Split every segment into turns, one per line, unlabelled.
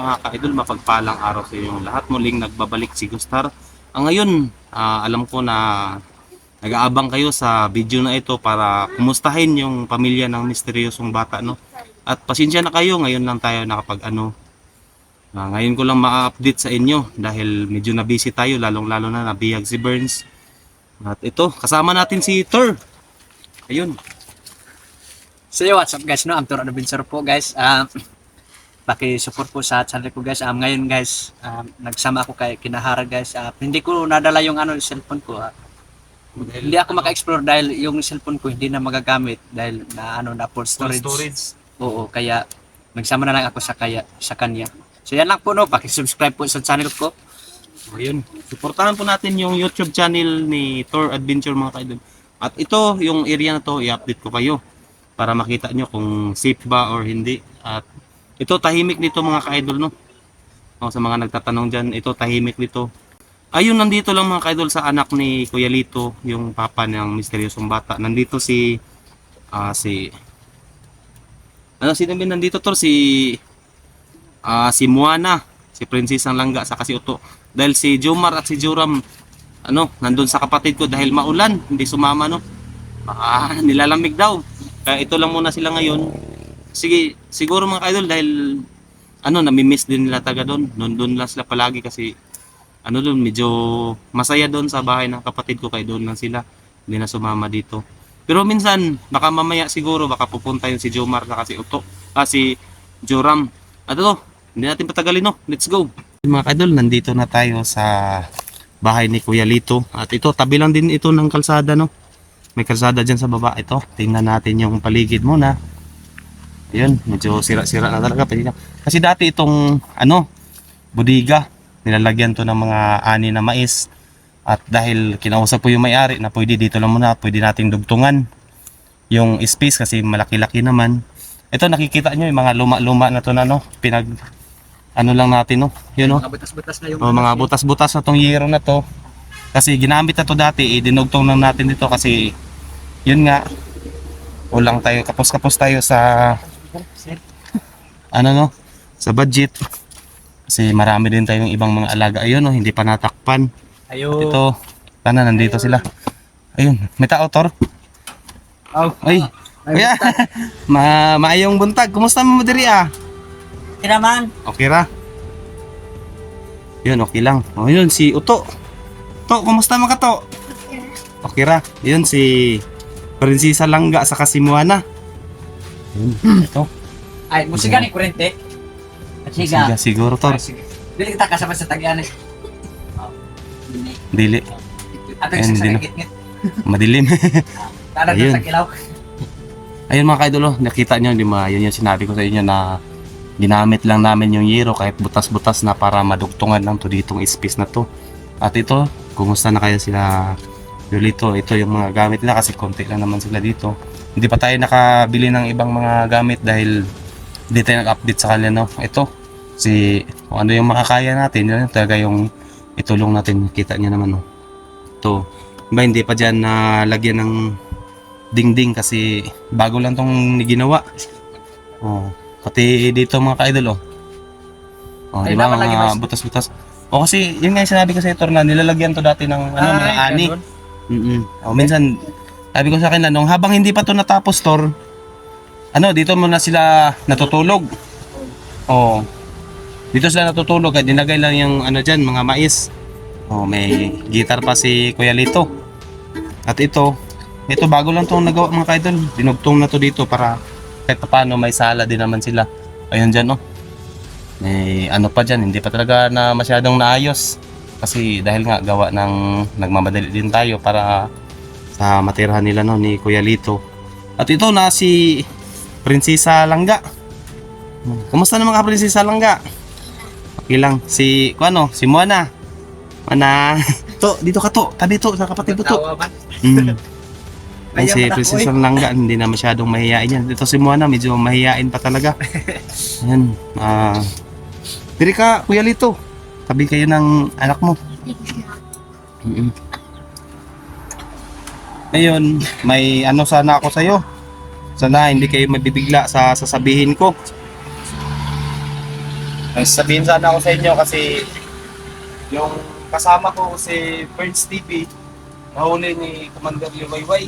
mga ka-idol, mapagpalang araw sa inyong lahat. Muling nagbabalik si Gustar. Ngayon, alam ko na nag-aabang kayo sa video na ito para kumustahin yung pamilya ng misteryosong bata, no? At pasensya na kayo, ngayon lang tayo ngayon ko lang ma-update sa inyo dahil medyo na busy tayo, lalong-lalo na nabihag si Burns. At ito, kasama natin si Thor. Ayun.
So yo, what's up guys, no? I'm Thor Adventure po guys. Paki-support po sa channel ko guys. Ngayon guys, nagsama ako kay Kinahara guys. Hindi ko nadala yung cellphone ko. Hindi ako maka-explore dahil yung cellphone ko hindi na magagamit dahil na full storage. Oo, kaya nagsama na lang ako sa kanya. So yan lang po, no, paki-subscribe po sa channel ko.
Ayun, suportahan po natin yung YouTube channel ni Thor Adventure mga kaidol. At ito, yung area na to, i-update ko kayo para makita nyo kung safe ba or hindi. At ito, tahimik dito mga ka-idol, no? Sa mga nagtatanong dyan, ito, tahimik dito. Ayun, nandito lang mga ka-idol sa anak ni Kuya Lito, yung papa ng misteryosong bata. Nandito sino ba nandito to? Si Moana, si Prinsesang Langga, saka si Uto. Dahil si Jomar at si Joram, nandun sa kapatid ko dahil maulan, hindi sumama, no? Nilalamig daw. Kaya ito lang muna sila ngayon. Sige, siguro mga ka-idol dahil nami-miss din nila taga doon. Doon lang sila palagi kasi doon medyo masaya doon sa bahay ng kapatid ko, kaya doon lang sila. Hindi na sumama dito. Pero minsan baka mamaya siguro baka pupunta yung si Jomar at si Uto, si Joram. At ito, hindi natin patagalin, no. Let's go. Mga ka-idol, nandito na tayo sa bahay ni Kuya Lito. At ito, tabi lang din ito ng kalsada, no. May kalsada dyan sa baba. Ito, tingnan natin yung paligid muna. Ayun, medyo sira-sira na talaga. Kasi dati itong bodega, nilalagyan to ng mga ani na mais. At dahil kinausap po yung may-ari na pwede dito lang muna, pwede nating dugtungan yung space kasi malaki-laki naman. Ito nakikita nyo yung mga luma-luma na to na lang natin, no. Yun, no.
Mga butas-butas na yung
Mga butas-butas na tong yero na to. Kasi ginamit na to dati, dinugtong lang natin dito kasi yun nga, ulang tayo, kapos-kapos tayo sa sa budget. Kasi marami din tayong ibang mga alaga. Ayun, no, hindi pa natakpan.
Ayo.
Ito, sana nandito sila. Ayun, may tao, Thor. Ay, kuya. Maayong buntag. Kumusta mo diri
Okay naman.
Okay ra? Yun, okay lang. Yun, si Uto. To, kumusta mo ka to? Okay ra. Yun, si Prinsesa Langga sa Kasimuana. Yun, ito.
Ay, musika ni kurente.
Sige, siguro, Thor.
Dili kita kasama sa tagyan.
Dili.
Ato
Ayun,
sa
hindi na.
gitgit.
Madilim.
Tara
Ayun.
sa kilaw.
Ayun mga kaidolo, nakita nyo, di ba? Yun yung sinabi ko sa inyo na ginamit lang namin yung yero kahit butas-butas na para madugtungan lang to ditong space na to. At ito, kumusta na kayo sila Yolito? Ito yung mga gamit nila kasi konti lang naman sila dito. Hindi pa tayo nakabili ng ibang mga gamit dahil hindi tayo nag-update sa kanila, no? Ito, kung ano yung makakaya natin, yun talaga yung itulong natin. Kita nyo naman, no? Ito, ba hindi pa dyan lagyan ng dingding kasi bago lang tong ginawa. Pati dito mga ka-idol,
Ay,
di ba,
dapat lagi
mga butas-butas. Kasi yun nga yung sinabi ko sa Tor na nilalagyan to dati ng mga ani. Minsan sabi ko sa akin na nung habang hindi pa to natapos, Tor, dito muna sila natutulog. Dito sila natutulog at dinagay lang yung dyan, mga mais. May guitar pa si Kuya Lito. At ito bago lang tong nagawa mga ka-idol. Dinugtong na to dito para kahit paano may sala din naman sila. Ayun dyan, may pa dyan, hindi pa talaga na masyadong naayos. Kasi dahil nga gawa ng nagmamadali din tayo para sa matirahan nila ni Kuya Lito. At ito na si Prinsesa Langga. Kumusta naman ka, Prinsesa Langga? Okay lang. Si Moana. Mana. Dito ka to. Tabi to sa kapatid mo to. Si Prinsesa Langga hindi na masyadong mahihain yan. Dito si Moana medyo mahihain pa talaga. Ayan. Diri ka, Kuya Lito. Tabi kayo ng anak mo. Ngayon, may sana ako sa'yo. Sana hindi kayo mabibigla sa sasabihin ko. May sabihin sana ako sa inyo kasi yung kasama ko si Birds TV, nahuli ni Commander Liwayway.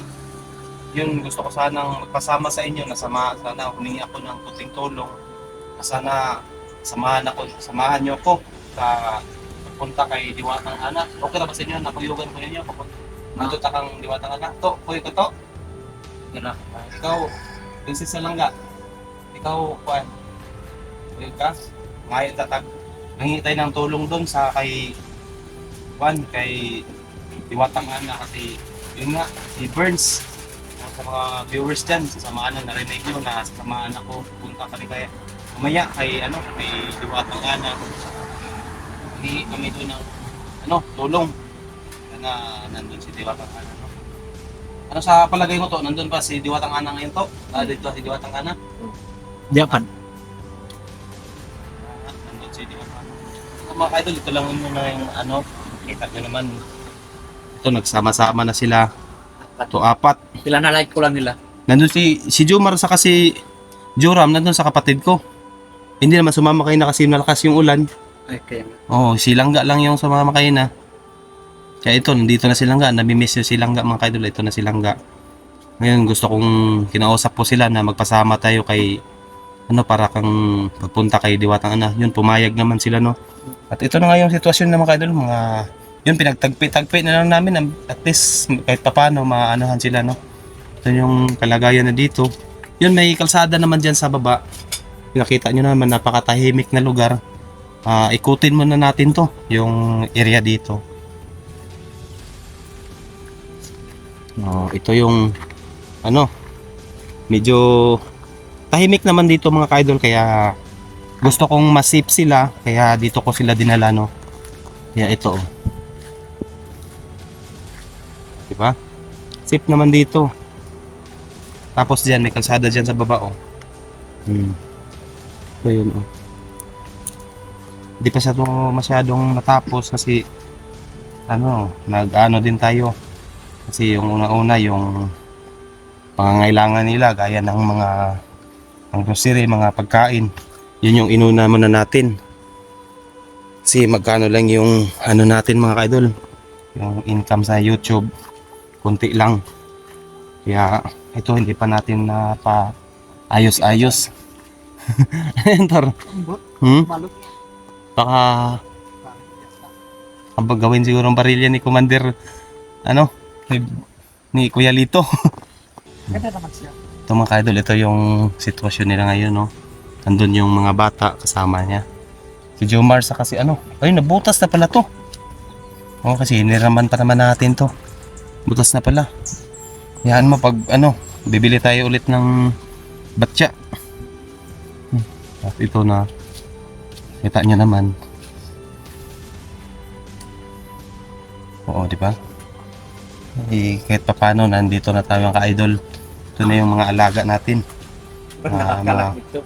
Yun, gusto ko sanang magpasama sa inyo na sana humingi ako ng puting tulong. Na sana samahan niyo ako sa pagpunta kay Diwatang Anak. Okay na ba sa inyo? Nakuyugan ko ninyo. Nandun kang Diwatang Anak. To, kuya ko to. Yan na. Ikaw, Prinsesa Langga. Ikaw, Juan. Kuya ka. Ngayon tatag. Nangingi tayo ng tulong doon sa kay Juan, kay Diwatang Anak. Kasi yun nga, si Burns. Sa mga viewers dyan, sasamaan na narinig nyo na sasamaan ako. Punta kami kaya. Mamaya kay Diwatang Anak. Hindi kami doon ng tulong na nandun si Diwatang Ana. Ano sa palagay mo to? Nandun ba si Diwatang Ana ngayon to? Dito si Diwatang Ana?
Japan.
Nandun si Diwatang Ana. Mga idol, ito lang muna yung kita nyo naman. Ito, nagsama-sama na sila. Ito, 4.
Pila na like ko lang nila.
Nandun si Jomar sa kasi Joram, nandun sa kapatid ko. Hindi naman sumama kayo na kasi nalakas yung ulan.
Okay.
Oo, si Langga lang yung sumama kayo na. Kaya ito, nandito na si Langga. Nabimiss yung si Langga mga kaidol. Ito na si Langga. Ngayon, gusto kong kinausap po sila na magpasama tayo kay para kang pagpunta kay Diwatang Ana. Yun, pumayag naman sila, no. At ito na nga yung sitwasyon ng mga kaidol. Yun, pinagtagpi na lang namin. At least, kahit papano, maanohan sila, no. Ito yung kalagayan na dito. Yun, may kalsada naman dyan sa baba. Nakita nyo naman, napakatahimik na lugar. Ikutin muna natin to, yung area dito. Ito yung medyo tahimik naman dito mga kaidol, kaya gusto kong masip sila, kaya dito ko sila dinala, no. Kaya ito, diba? Sip naman dito. Tapos diyan may kalsada diyan sa baba, oh. So yun, oh. Hindi pa siya masyadong natapos kasi nag-ano din tayo. Kasi yung una-una yung pangangailangan nila gaya ng mga grocery, mga pagkain. Yun yung inuna muna natin. Kasi magkano lang yung natin mga kaidol. Yung income sa YouTube, kunti lang. Kaya ito hindi pa natin na pa ayos-ayos. Enter. Baka gawin siguro ang barilya ni Commander ni Kuya Lito.
Ganda naman siya.
Ito mga kaidol, ito yung sitwasyon nila ngayon, no. Nandun yung mga bata kasama niya. Si Jomar sa kasi ay nabutas na pala to. Kasi hiniraman pa naman natin to. Butas na pala. Yan mo pag bibili tayo ulit ng batya. At ito na kita nyo naman. Oo, di ba? Kahit pa paano, nandito na tayo ang ka-idol. Ito na yung mga alaga natin.
Nakakalang ito.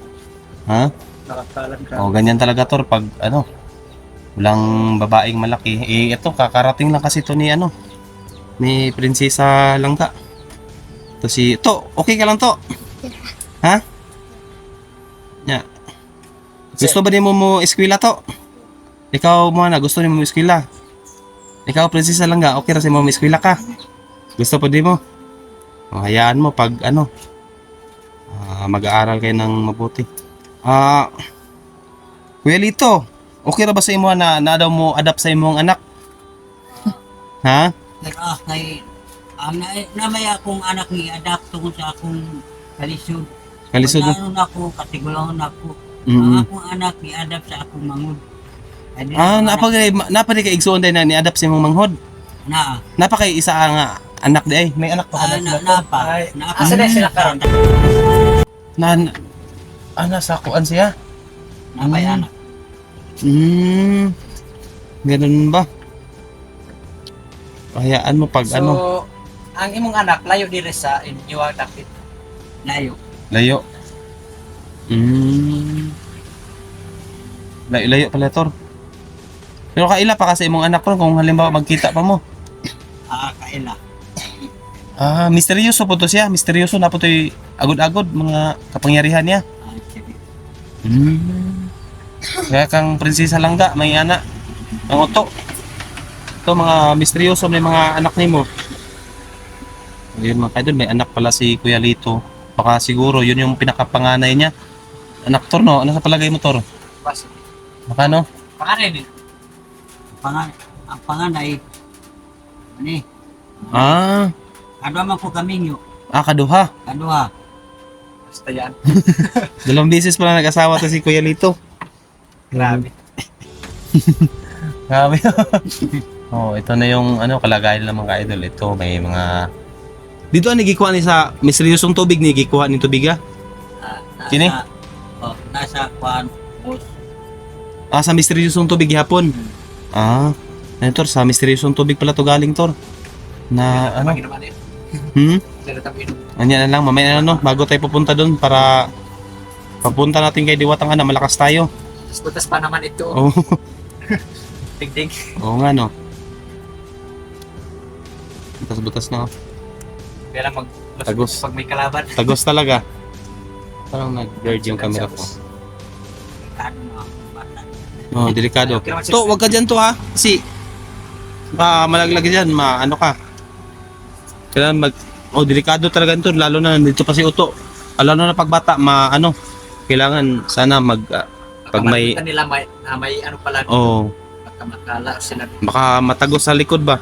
Ha?
Nakakalang ka.
O, ganyan talaga to pag walang babaeng malaki. Ito, kakarating lang kasi ito ni Prinsesa Langga. Ito, okay ka lang to? Ha? Yeah. Gusto ba din mo eskwela to? Ikaw mo gusto din mo eskwela? Ikaw, Prinsesa Langga, okay kasi mo eskwela ka? Gusto pa din mo? Hayaan mo pag mag-aaral kayo ng mabuti. Kuya Lito, okay ra ba sa imo na daw mo adapt sa imong anak? Ha?
Pero namay akong anak ni adapt tungkol sa akong kalisod.
Kalisod mo?
Ano na ako, katigulahon ako.
Mm-hmm.
Ang akong anak ni adapt sa akong mangod.
Napakay kay igsoon din na ni-adapt sa imong manghod.
Na,
Napakay isa nga anak di ay. May anak pa ka na.
napa.
Asa na sila karon?
Nasa kuan siya?
Napay anak.
Ganun ba? Hayaan mo pag
ang imong anak layo diri sa inyong dapit.
Layo.
layo. Layo pala tor. Pero kaila pa kasi imong anak ron kung halimbawa magkita pa mo.
Kaila.
Misteryoso po to siya. Misteryoso na po to agod-agod mga kapangyarihan niya.
Sige.
Kaya kang prinsesa langga, may anak. Ang uto. Ito mga misteryoso, may mga anak ni mo. Ayun mga kaidol, may anak pala si Kuya Lito. Baka siguro yun yung pinakapanganay niya. Anak Tor, no? Ano sa palagay mo, Tor?
Basta.
Baka no?
Pangalan eh.
Ang panganay, ano eh,
Ah,
kadwa man po kami nyo,
kaduha.
kadwa.
Basta yan.
Dalawang beses pala nag-asawa to si Kuya Lito.
Grabe.
Grabe. Oh, ito na yung ano kalagayan ng mga idol. Ito may mga dito ani gikuha ni sa misteryosong tubig ni gikuha ni tubig ah.
Nasa,
Kini?
Nasa kwan, bus.
Sa misteryosong tubig hapon. Ayun, Tor, sa misteryosong tubig pala to galing, Tor. Na ano? Anya na lang, mamaya na no, bago tayo pupunta doon para papunta natin kay Diwatang Ana, malakas tayo.
Butas pa naman ito.
Oo.
Tingting.
Oo nga no. Butas-butas na.
Kaya lang
Tagos.
pag may kalaban.
Tagos talaga. Parang nag-blurred yung camera ko.
Kano na ako, bata.
Oh, delikado. To, wag ka dyan to ha. Kasi malaglag dyan, ano ka. Kailangan delikado talaga ito, lalo na nandito pa si Uto. Lalo na pagbata, kailangan sana pag may,
nila may ano pala. Magkamakala sila.
baka matagos sa likod ba.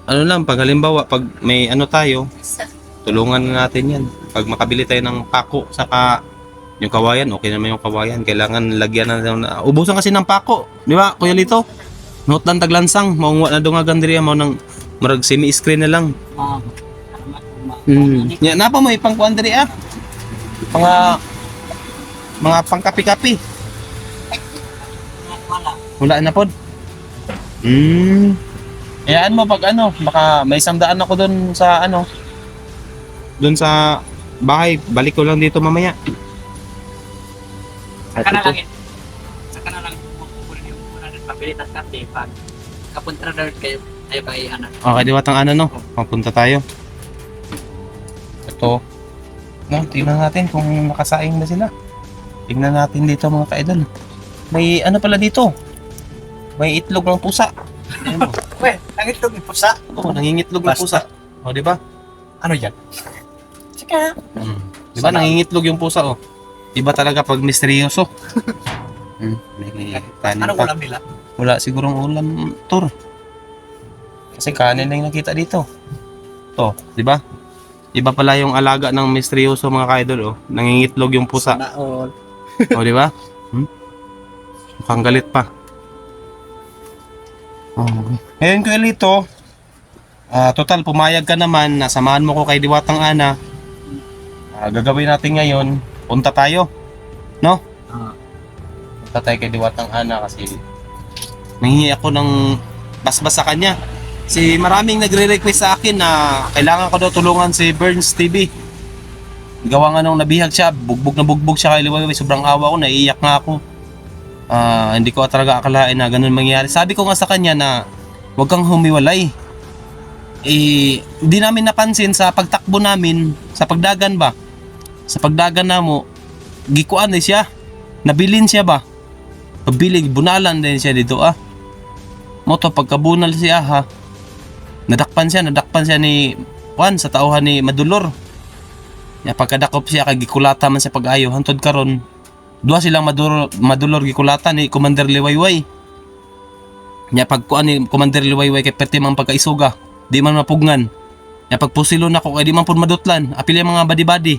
Ano lang, pag halimbawa, pag may ano tayo, tulungan na natin yan. Pag makabili tayo ng pako, saka yung kawayan, okay naman yung kawayan. Kailangan lagyan na, ubusan kasi ng pako. Di ba, Kuya Lito? Note lang taglansang, maungwa na dungagan diri mo ng marag semi-screen na lang.
Salamat po,
Nya na pa mo ipang kuan diri ah. Mga pangkapi-kapi.
Wala.
Wala na pod. Ayaan mo pag baka may isang daan ako doon sa doon sa bahay. Balik ko lang dito mamaya.
Saka na lang saka na lang kukunin yung muna ng pabilit at kape pag kapunta na doon kayo kay anak.
Okay, Diwatang Ana no. Papunta tayo. Ito. No, tingnan natin kung nakasaing na sila. Tingnan natin dito mga kaidol. May pala dito. May itlog ng pusa. Ayun mo.
Weh, nangitlog yung pusa.
Oo, nangingitlog ng pusa. O, di ba?
Ano yan? Sika.
Di ba nangingitlog yung pusa oh. Iba talaga pag misteryoso. May kanin
Anong
pa.
ulam nila?
Wala sigurong ulam, Tor. Kasi kanin lang yung nakita dito. To, di ba? Iba pala yung alaga ng misteryoso mga kaidol oh. Nangingitlog yung pusa.
Naol.
O, di ba? Mukhang galit pa. Okay. Ngayon ko Elito, total pumayag ka naman, nasamahan mo ko kay Diwatang Ana. Gagawin natin ngayon, punta tayo. No? Punta tayo kay Diwatang Ana kasi nanghihingi ako ng basbas sa kanya. Maraming nagre-request sa akin na kailangan ko daw tulungan si Burns TV. Gawa nga nung nabihag siya, bugbog na bugbog siya kay Liwayway, sobrang awa ko, naiiyak nga ako. Hindi ko talaga akalain na ganun mangyari. Sabi ko nga sa kanya na huwag kang humiwalay. Hindi namin napansin sa pagtakbo namin sa pagdagan ba. Sa pagdagan na mo, gikuan din siya. Nabilin siya ba? Pabilig, bunalan din siya dito Mo to pagkabunal siya Nadakpan siya ni Juan sa tauhan ni Madulor. Pagkadakop siya kay gikulata man sa pag-ayo hantod karon. Duha silang madulor gikulatan ni Commander Liwayway. Pagkuan ni Commander Liwayway kay perti man pagkaisuga, di man mapugnan. Pagpusilon ako kay di man pud madutlan, apil mga badi-badi.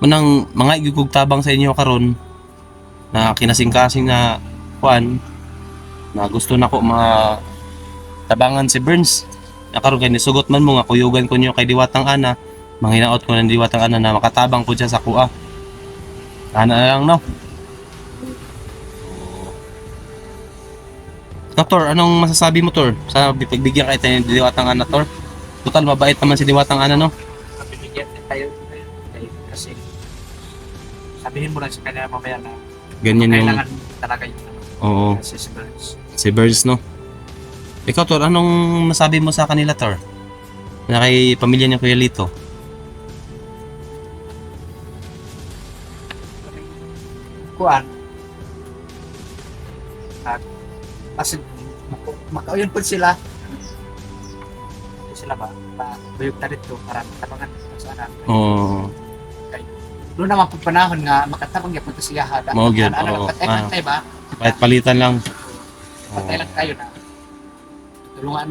Manang mga igugog tabang sa inyo karon na kinasing-kasing na kuan na gusto nako tabangan si Burns. Karon kay nisugot man mo nga kuyugan ko niyo kay Diwatang Ana, manghinaot ko ng Diwatang Ana na makatabang ko siya sa kuha. Ana na lang no. Tor, anong masasabi mo Tor? Sa pagbigyan ka tayo ng Diwatang Ana Tor? Total mabait naman si Diwatang Ana no?
Kapibigyan tayo kasi sabihin mo lang sa kanya mamaya na
Ganyan yung
kailangan talaga yung
oo,
kasi si Burns.
si Burns no. Ikaw Tor, anong masabi mo sa kanila Tor? Na kay pamilya niya Kuya Lito?
kuan at kasi makauyon po sila ba bayog na dito para matabangan sa anak.
Oo.
Doon naman po panahon nga makatabang yapon to siya hada.
Mao gyud,
Ano
oo.
patay ba?
Kahit palitan lang.
Patay lang tayo na. Tulungan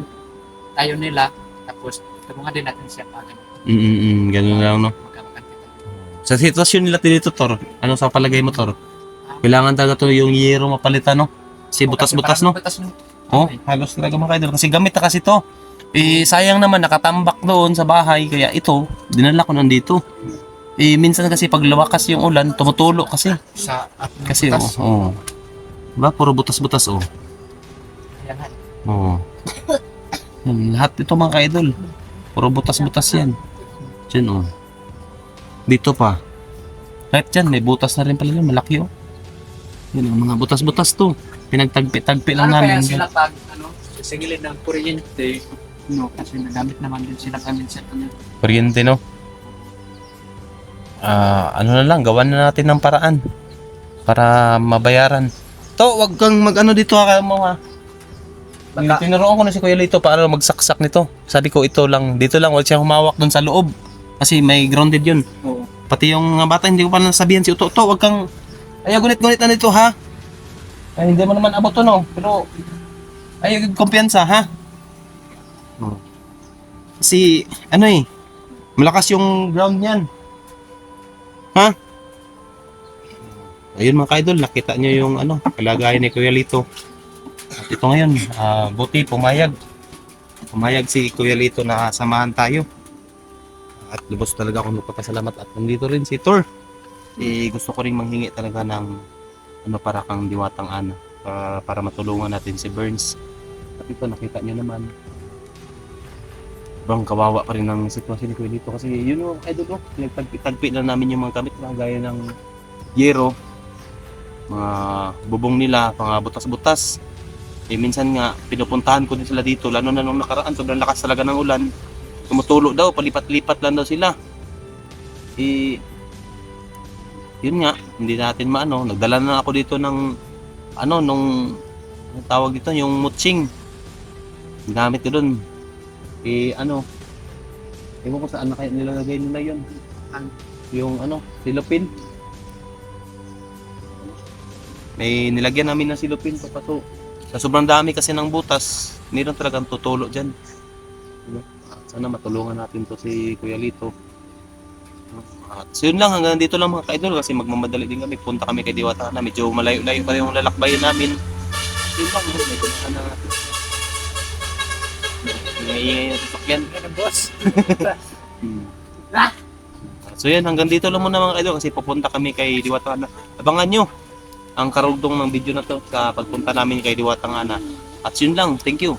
tayo nila tapos tulungan din natin siya pag
Ganun lang, no?
magkamakan kita.
Sa sitwasyon nila dito, Tor, ano sa palagay mo, Tor? Kailangan talaga to yung yero mapalitan, no? Kasi butas-butas, no?
Butas no.
Oh, halos talaga mga kaidol. Kasi gamit na kasi to. Eh, sayang naman, nakatambak doon sa bahay. Kaya ito, dinala ko nandito. Eh, minsan kasi pag lumakas yung ulan, tumutulo kasi.
Sa at
Kasi,
butas.
oh. Diba? Puro butas-butas, oh.
Ayan, han.
Oo. Yan, lahat ito mga kaidol. Puro butas-butas yan. Diyan, oh. Dito pa. Kahit dyan, may butas na rin pala yun. Malaki, oh. Yan, oh, mga butas-butas to. Pinagtagpi-tagpi lang
Ano kaya
namin.
sila pag singilin ng kuryente? No, kasi nagamit naman din sila kami sa
Kuryente, no? Ano na lang, gawan na natin ng paraan para mabayaran. To, wag kang mag-ano dito ha, mo ha.
Baka-
Tinuruan ko na si Kuya Lito paano magsaksak nito. Sabi ko ito lang, dito lang, wag siya humawak doon sa loob. Kasi may grounded yun.
Oo.
Pati yung mga bata, hindi ko pa nasabihan si Uto. To, wag kang, ayaw gunit-gunit na nito ha. Ay, hindi mo naman abot to, no? Pero, ayaw kumpiyansa ha. Kasi, ano eh, malakas yung ground niyan. Ha? Ayun mga kaidol, nakita nyo yung ano, kalagayan ni Kuya Lito. At ito ngayon, buti pumayag. Pumayag si Kuya Lito na samahan tayo. At lubos talaga akong magpapasalamat. At nandito rin si Tor. Gusto ko rin manghingi talaga ng ano para kang diwatang ana. Para matulungan natin si Burns. At ito nakita nyo naman. Bang kawawa pa rin ang sitwasyon ni Kuya Lito kasi yun o, idol o, nagtagpi na namin yung mga gamit na gaya ng yero, mga bubong nila, mga butas-butas. Minsan nga, pinupuntahan ko din sila dito, lalo na nung nakaraan, sobrang lakas talaga ng ulan. Tumutulo daw, palipat-lipat lang daw sila. Yun nga, hindi natin maano, nagdala na ako dito ng, anong tawag dito, yung mutsing. Gamit ko dun. Ewan ko saan na kaya nilalagay nila yun. Yung silopin. May nilagyan namin ng silopin papato. Sa sobrang dami kasi ng butas, meron talagang tutulo dyan. Sana matulungan natin to si Kuya Lito. At so yun lang, hanggang dito lang mga ka-idol kasi magmamadali din kami. Punta kami kay Diwata na medyo malayo-layo pa yung lalakbayin namin. Yun lang, medyo na ingay yung sasakyan.
Boss.
So yan, hanggang dito lang muna mga kaidol kasi pupunta kami kay Diwatang Ana. Abangan nyo ang karugtong ng video na to sa pagpunta namin kay Diwatang Ana. At yun lang, thank you.